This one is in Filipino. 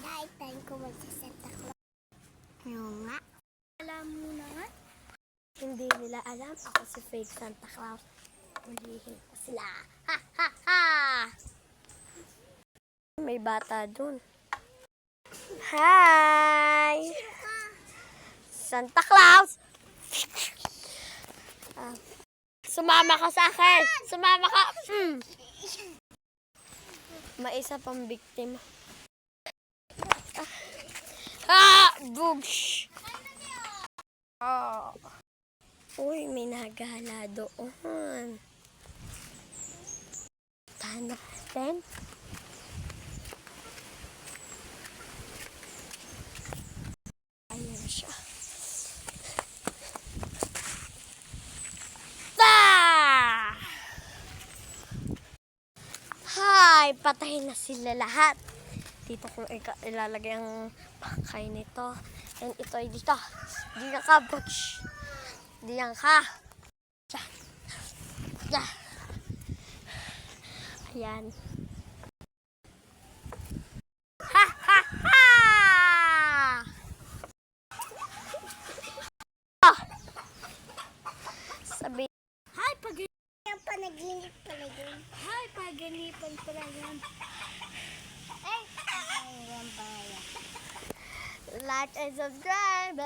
Dahil time ko magsasanta Claus. Yung nga. Alam mo na nga. Hindi nila alam ako si fake Santa Claus. Ulihin ko sila. Ha ha ha! May bata dun. Hi! Santa Claus! Sumama ka sa akin! Sumama ka! May isa pang biktima. Bugs! Uy, may nagala doon. Tahan natin. Ayan siya. Hi! Patayin na sila lahat. Dito ko ilalagay ang pakay nito. And ito ay dito. Diyan ka, Butch. Diyan ka. Diyan. Diyan. Ayan. Ha, ha, ha! Sabi. Hi, pag-inipan panaginip pala yun. Hi, pag-inipan pala yun. Ay, ayan ba yan? Like and subscribe.